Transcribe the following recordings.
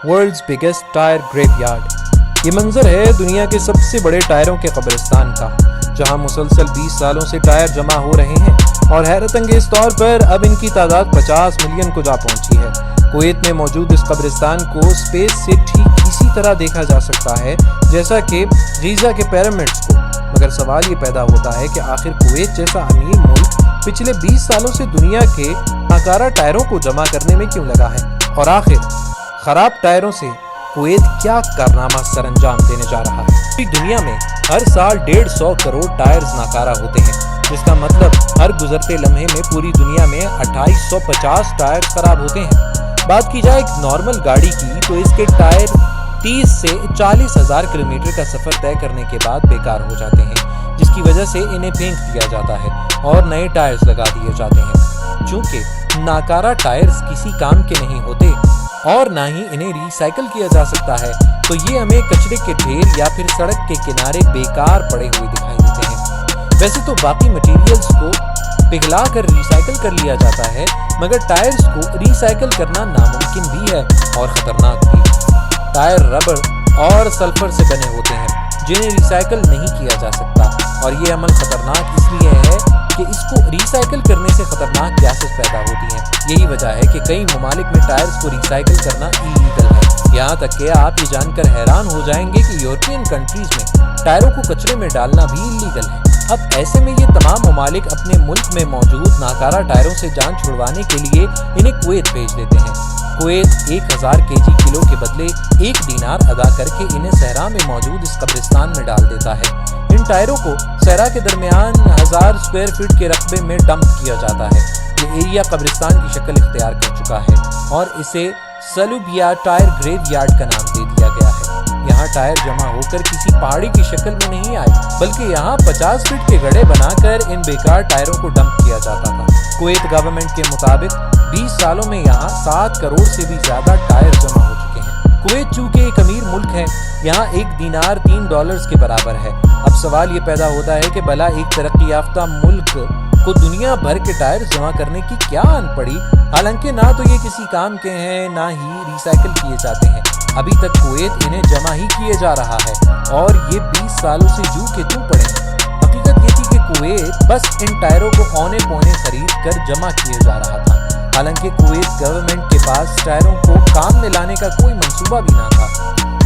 World's biggest tyre graveyard. ये मंजर है दुनिया के सबसे बड़े टायरों के कब्रिस्तान का, जहां मुसलसल 20 सालों से टायर जमा हो रहे हैं और हैरत अंगेज तौर पर अब इनकी तादाद 50 मिलियन को जा पहुंची है। कुवैत में मौजूद इस कब्रिस्तान को स्पेस से ठीक इसी तरह देखा जा सकता है जैसा कि गीज़ा के पिरामिड्स को, मगर सवाल ये पैदा होता है कि आखिर कुवैत जैसा अमीर मुल्क पिछले 20 सालों से दुनिया के नाकारा टायरों को जमा करने में क्यों लगा है, और आखिर खराब टायरों से कुवैत क्या कारनामा सरअंजाम देने जा रहा है। पूरी दुनिया में हर साल 150 करोड़ टायर्स नाकारा होते हैं, जिसका मतलब हर गुजरते लम्हे में पूरी दुनिया में 2850 टायर्स खराब होते हैं। बात की जाए एक नॉर्मल गाड़ी की तो इसके टायर 30 से 40 हजार किलोमीटर का सफर तय करने के बाद बेकार हो जाते हैं, जिसकी वजह से इन्हें फेंक दिया जाता है और नए टायर्स लगा दिए जाते हैं। चूंकि नाकारा टायर्स किसी काम के नहीं होते और ना ही इन्हें रिसाइकल किया जा सकता है, तो ये हमें कचरे के ढेर या फिर सड़क के किनारे बेकार पड़े हुए दिखाई देते हैं। वैसे तो बाकी मटेरियल्स को पिघला कर रिसाइकल कर लिया जाता है, मगर टायर्स को रिसाइकल करना नामुमकिन भी है और खतरनाक भी। टायर रबर और सल्फर से बने होते हैं जिन्हें रिसाइकल नहीं किया जा सकता, और ये अमल खतरनाक इसलिए है कि इसको रिसाइकल करने से खतरनाक गैसेस पैदा होती हैं। यही वजह है कि कई ममालिक में टायर्स को रिसाइकल करना इलीगल है। यहाँ तक कि आप ये जानकर हैरान हो जाएंगे कि यूरोपियन कंट्रीज में टायरों को कचरे में डालना भी इलीगल है। अब ऐसे में ये तमाम ममालिक अपने मुल्क में मौजूद नाकारा टायरों से जान छुड़वाने के लिए इन्हें कुवैत भेज देते हैं। कुवैत 1000 केजी किलो के बदले 1 दीनार अदा करके इन्हें सहरा में मौजूद इस कब्रिस्तान में डाल देता है। इन टायरों को सहरा के दरमियान 1000 स्क्वायर फीट के रकबे में डंप किया जाता है। ये एरिया कब्रिस्तान की शक्ल इख्तियार कर चुका है और इसे सलूबिया टायर ग्रेवयार्ड का नाम दे दिया गया है। यहाँ टायर जमा होकर किसी पहाड़ी की शक्ल में नहीं आए, बल्कि यहाँ 50 फीट के गड्ढे बनाकर इन बेकार टायरों को डंप किया जाता था। कुवैत गवर्नमेंट के मुताबिक 20 सालों में यहाँ 7 करोड़ से भी ज्यादा टायर जमा हो चुके हैं। कुवैत चूंकि एक अमीर मुल्क है, यहाँ 1 दीनार $3 के बराबर है। अब सवाल ये पैदा होता है कि भला एक तरक्की याफ्ता मुल्क को दुनिया भर के टायर जमा करने की क्या आन पड़ी, हालांकि ना तो ये किसी काम के हैं ना ही रिसाइकल किए जाते हैं। अभी तक कुवैत इन्हें जमा ही किए जा रहा है और ये 20 सालों से जू के तू पड़े हैं। हकीकत ये थी कि कुवैत बस इन टायरों को औने पौने खरीद कर जमा किए जा रहा था। हालांकि कुवैत गवर्नमेंट के पास टायरों को काम में लाने का कोई मंसूबा भी ना था।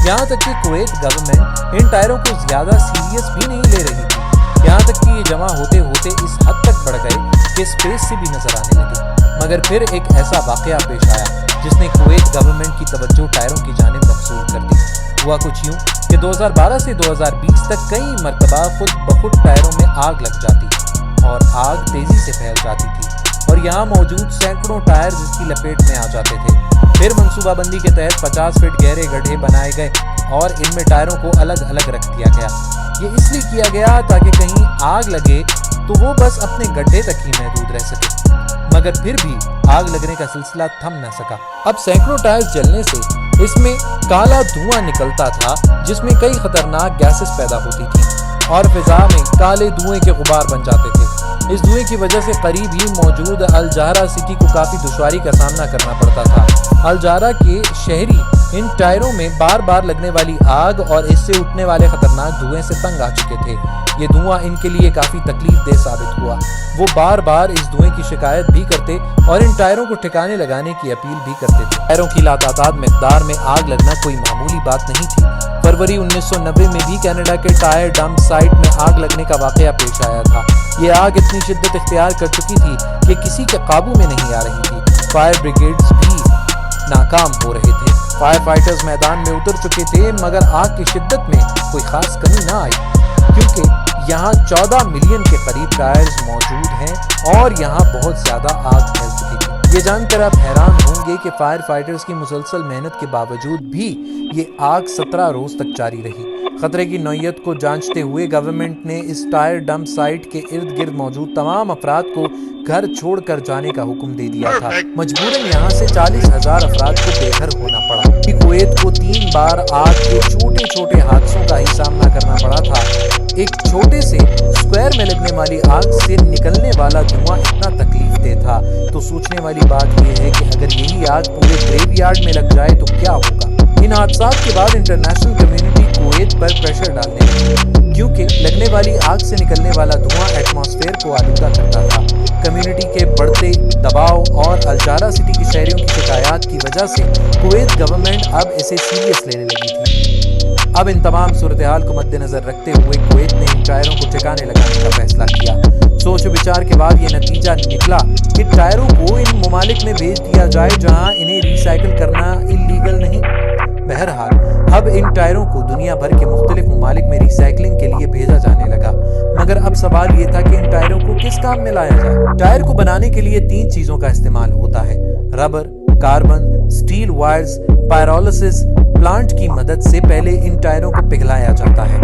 यहाँ तक कि कुवैत गवर्नमेंट इन टायरों को ज्यादा सीरियस भी नहीं ले रही थी। यहाँ तक कि ये जमा होते होते इस हद तक बढ़ गए कि स्पेस से भी नजर आने लगे। मगर फिर एक ऐसा वाकया पेश आया जिसने कुवैत गवर्नमेंट की तवज्जो टायरों की जानिब मबसूल कर दी। हुआ कुछ यूं कि 2012 से 2020 तक कई मरतबा खुद बखुद टायरों में आग लग जाती और आग तेजी से फैल जाती थी और यहाँ मौजूद सैकड़ों टायर इसकी लपेट में आ जाते थे। फिर मनसूबाबंदी के तहत 50 फीट गहरे गड्ढे बनाए गए और इनमें टायरों को अलग अलग रख दिया गया। ये इसलिए किया गया ताकि कहीं आग लगे तो वो बस अपने गड्ढे तक ही महदूद रह सके, मगर फिर भी आग लगने का सिलसिला थम न सका। अब सैकड़ों टायर्स जलने से इसमें काला धुआं निकलता था, जिसमें कई खतरनाक गैसेस पैदा होती थी और फिजा में काले धुएं के गुबार बन जाते थे। इस धुएं की वजह से करीब ही मौजूद अल जहरा सिटी को काफी दुश्वारी का सामना करना पड़ता था। अल जहरा के शहरी इन टायरों में बार बार लगने वाली आग और इससे उठने वाले खतरनाक धुएं से तंग आ चुके थे। ये धुआं इनके लिए काफी तकलीफदेह साबित हुआ। वो बार बार इस धुएं की शिकायत भी करते और इन टायरों को ठिकाने लगाने की अपील भी करते थे। टायरों की लातादाद मिकदार में आग लगना कोई मामूली बात नहीं थी। फरवरी 1990 में भी कनाडा के टायर डंप साइट में आग लगने का वाकया पेश आया था। ये आग इतनी शिद्दत इख्तियार कर चुकी थी कि किसी के काबू में नहीं आ रही थी। फायर ब्रिगेड्स भी नाकाम हो रहे थे। फायर फाइटर्स मैदान में उतर चुके थे, मगर आग की शिद्दत में कोई खास कमी ना आई, क्योंकि यहाँ 14 मिलियन के करीब टायर्स मौजूद हैं और यहाँ बहुत ज्यादा आग फैल चुकी थी। ये जानकर आप हैरान होंगे कि फायर फाइटर्स की मुसलसल मेहनत के बावजूद भी ये आग 17 रोज तक जारी रही। खतरे की नौयत को जांचते हुए गवर्नमेंट ने इस टायर डंप साइट के इर्द गिर्द मौजूद तमाम अफराद को घर छोड़कर जाने का हुक्म दे दिया था। मजबूरन यहाँ से 40,000 अफराद को बेघर होना पड़ा। कुवैत को 3 बार आग के छोटे छोटे हादसों का ही सामना करना पड़ा था। एक छोटे से स्क्वायर में लगने वाली आग से निकलने वाला धुआं इतना तकलीफदेह था, तो सोचने वाली बात यह है कि अगर यही आग पूरे ग्रेवयार्ड में लग जाए तो क्या होगा। इन हादसात के बाद इंटरनेशनल कम्युनिटी कुवैत पर प्रेशर डालने लगी, क्योंकि लगने वाली आग से निकलने वाला धुआं एटमॉस्फेयर को आलूदा करता था। कम्युनिटी के बढ़ते दबाव और अलजारा सिटी के शहरियों की शिकायत की वजह से कुवैत गवर्नमेंट अब इसे सीरियस लेने लगी थी। अब इन तमाम सूरत हाल को मद्देनजर रखते हुए कुवैत ने इन टायरों को ठिकाने लगाने का फैसला किया। सोच विचार के बाद ये नतीजा निकला कि टायरों को इन ममालिक में भेज दिया जाए जहां इन्हें रिसाइकिल करना इल्लीगल नहीं। बहरहाल अब इन टायरों को दुनिया भर के मुख्तलिफ ममालिक में रिसाइकलिंग के लिए भेजा जाने लगा, मगर अब सवाल ये था कि इन टायरों को किस काम में लाया जाए। टायर को बनाने के लिए 3 चीजों का इस्तेमाल होता है: rubber, carbon, steel wires, pyrolysis plant की मदद से पहले इन टायरों को पिघलाया जाता है।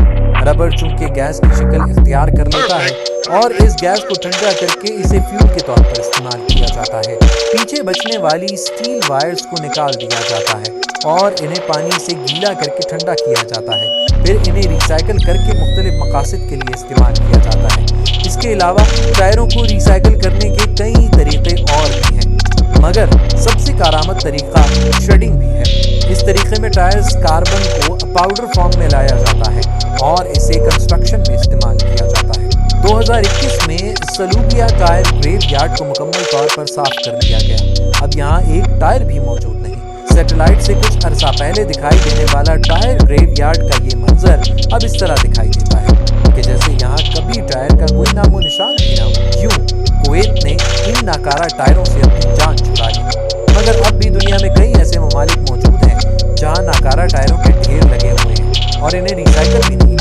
रबर चूंकि गैस की शक्ल इख्तियार कर लेता है और इस गैस को ठंडा करके इसे फ्यूल के तौर पर इस्तेमाल किया जाता है। पीछे बचने वाली स्टील वायर्स को निकाल दिया जाता है और इन्हें पानी से गीला करके ठंडा किया जाता है। फिर इन्हें रिसाइकिल करके मुख्तलिफ मकासद के लिए इस्तेमाल किया जाता है। इसके अलावा टायरों को रिसाइकिल करने के कई तरीके और भी हैं, मगर सबसे कारआमद तरीका शेडिंग भी है। इस तरीके में टायर्स कार्बन को पाउडर फॉर्म में लाया जाता है और इसे कंस्ट्रक्शन में इस्तेमाल किया जाता है। 2021 में सलूबिया टायर ग्रेव यार्ड को मुकम्मल तौर पर साफ कर लिया गया। अब यहाँ एक टायर भी मौजूद नहीं। सैटेलाइट से कुछ अरसा पहले दिखाई देने वाला टायर ग्रेव यार्ड का ये मंजर अब इस तरह दिखाई देता है कि जैसे यहाँ कभी टायर का कोई नामो निशान भी ना हो। यूं कुवैत ने इन नाकारा टायरों से अपनी जान छुड़ा ली, मगर अब भी दुनिया में कई ऐसे ममालिक मौजूद हैं जहाँ नाकारा टायरों के ढेर लगे हुए हैं और इन्हें रिसाइकिल भी नहीं